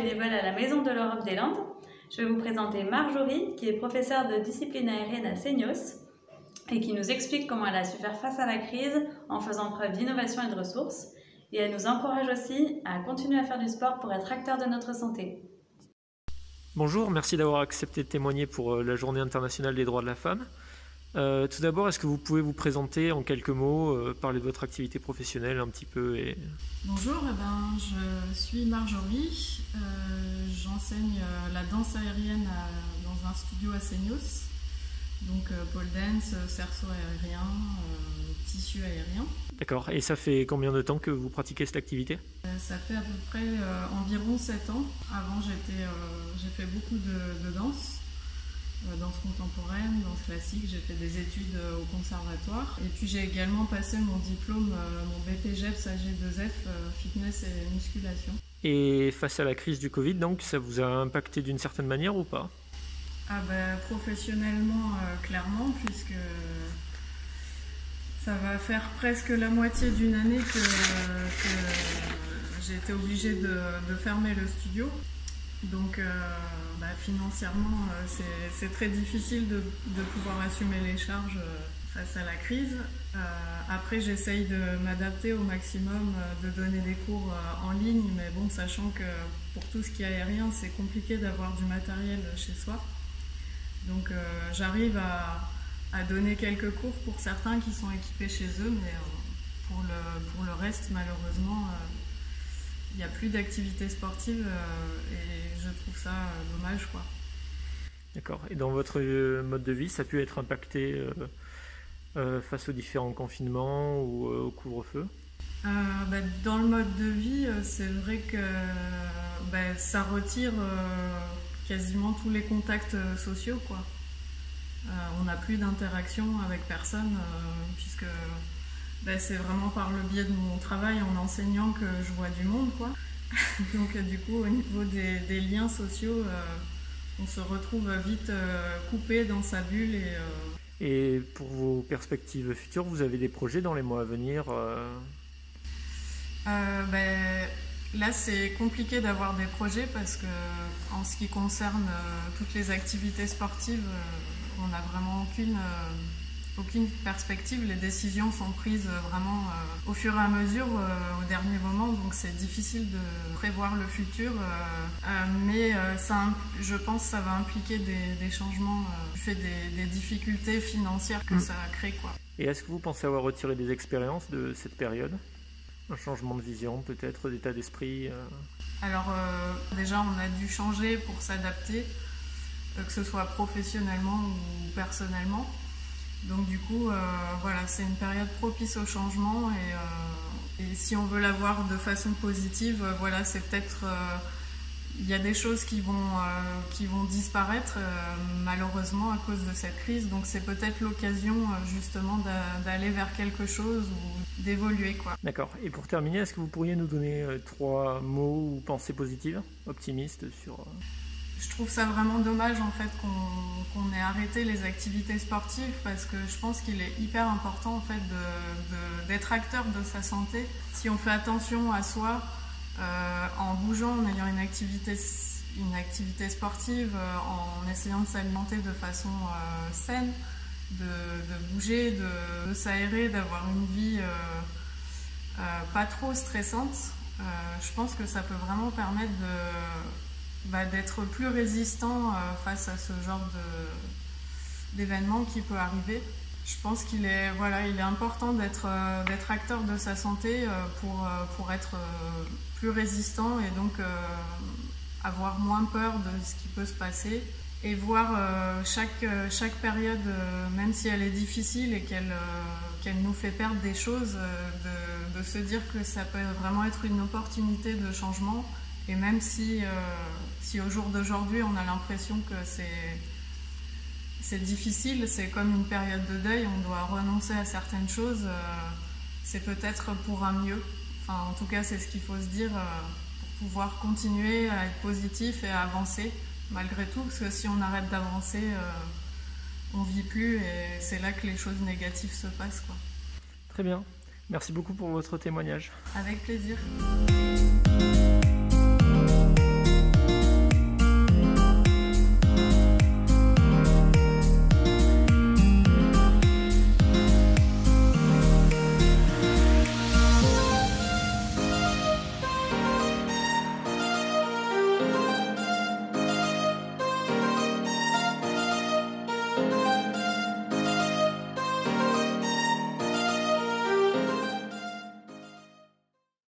bénévole à la Maison de l'Europe des Landes. Je vais vous présenter Marjorie, qui est professeure de discipline aérienne à Seignos et qui nous explique comment elle a su faire face à la crise en faisant preuve d'innovation et de ressources. Et elle nous encourage aussi à continuer à faire du sport pour être acteur de notre santé. Bonjour, merci d'avoir accepté de témoigner pour la Journée internationale des droits de la femme. Tout d'abord, est-ce que vous pouvez vous présenter en quelques mots, parler de votre activité professionnelle un petit peu Bonjour, je suis Marjorie, j'enseigne la danse aérienne dans un studio à Seignos, donc pole dance, cerceau aérien, tissu aérien. D'accord, et ça fait combien de temps que vous pratiquez cette activité ? Ça fait à peu près environ 7 ans. Avant j'ai fait beaucoup de danse. Danse contemporaine, danse classique, j'ai fait des études au conservatoire et puis j'ai également passé mon diplôme, mon BPGEPS AG2F, fitness et musculation. Et face à la crise du Covid, donc, ça vous a impacté d'une certaine manière ou pas ? Professionnellement, clairement, puisque ça va faire presque la moitié d'une année que j'ai été obligée de fermer le studio. Donc financièrement, c'est très difficile de pouvoir assumer les charges face à la crise. Après, j'essaye de m'adapter au maximum, de donner des cours en ligne, mais bon, sachant que pour tout ce qui est aérien, c'est compliqué d'avoir du matériel chez soi. Donc j'arrive à donner quelques cours pour certains qui sont équipés chez eux, mais pour le reste, malheureusement, il n'y a plus d'activité sportive et je trouve ça dommage, quoi. D'accord. Et dans votre mode de vie, ça a pu être impacté face aux différents confinements ou au couvre-feu ? Dans le mode de vie, c'est vrai que ça retire quasiment tous les contacts sociaux, quoi. On n'a plus d'interaction avec personne puisque c'est vraiment par le biais de mon travail en enseignant que je vois du monde, quoi. Donc du coup, au niveau des liens sociaux, on se retrouve vite coupé dans sa bulle. Et pour vos perspectives futures, vous avez des projets dans les mois à venir Là, c'est compliqué d'avoir des projets parce que en ce qui concerne toutes les activités sportives, on n'a vraiment aucune perspective. Les décisions sont prises vraiment au fur et à mesure, au dernier moment, donc c'est difficile de prévoir le futur. Mais je pense que ça va impliquer des changements du fait des difficultés financières que ça crée, quoi. Et est-ce que vous pensez avoir retiré des expériences de cette période ? Un changement de vision, peut-être, d'état d'esprit Alors, déjà, on a dû changer pour s'adapter, que ce soit professionnellement ou personnellement. Donc du coup, c'est une période propice au changement et si on veut la voir de façon positive, c'est peut-être il y a des choses qui vont disparaître malheureusement à cause de cette crise. Donc c'est peut-être l'occasion justement d'aller vers quelque chose ou d'évoluer, quoi. D'accord. Et pour terminer, est-ce que vous pourriez nous donner 3 mots ou pensées positives, optimistes sur... Je trouve ça vraiment dommage en fait qu'on ait arrêté les activités sportives parce que je pense qu'il est hyper important en fait d'être acteur de sa santé. Si on fait attention à soi en bougeant, en ayant une activité sportive, en essayant de s'alimenter de façon saine, de bouger, de s'aérer, d'avoir une vie pas trop stressante, je pense que ça peut vraiment permettre d'être plus résistant face à ce genre d'événement qui peut arriver. Je pense qu'il est important d'être acteur de sa santé pour être plus résistant et donc avoir moins peur de ce qui peut se passer et voir chaque période, même si elle est difficile et qu'elle nous fait perdre des choses, de se dire que ça peut vraiment être une opportunité de changement. Et même si au jour d'aujourd'hui, on a l'impression que c'est difficile, c'est comme une période de deuil, on doit renoncer à certaines choses, c'est peut-être pour un mieux. Enfin, en tout cas, c'est ce qu'il faut se dire pour pouvoir continuer à être positif et à avancer, malgré tout, parce que si on arrête d'avancer, on ne vit plus et c'est là que les choses négatives se passent, quoi. Très bien. Merci beaucoup pour votre témoignage. Avec plaisir.